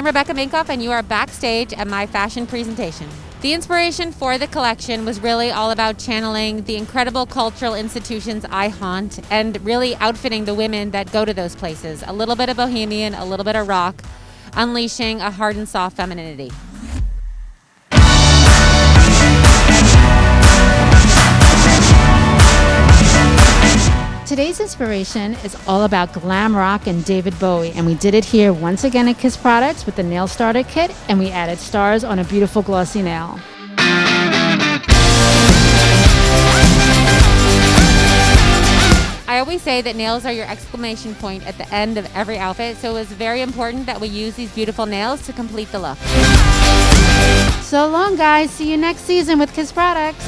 Rebecca Minkoff, and you are backstage at my fashion presentation. The inspiration for the collection was really all about channeling the incredible cultural institutions I haunt and really outfitting the women that go to those places. A little bit of bohemian, a little bit of rock, unleashing a hard and soft femininity. Today's inspiration is all about glam rock and David Bowie, and we did it here once again at Kiss Products with the nail starter kit, and we added stars on a beautiful glossy nail. I always say that nails are your exclamation point at the end of every outfit, so it was very important that we use these beautiful nails to complete the look. So long, guys. See you next season with Kiss Products.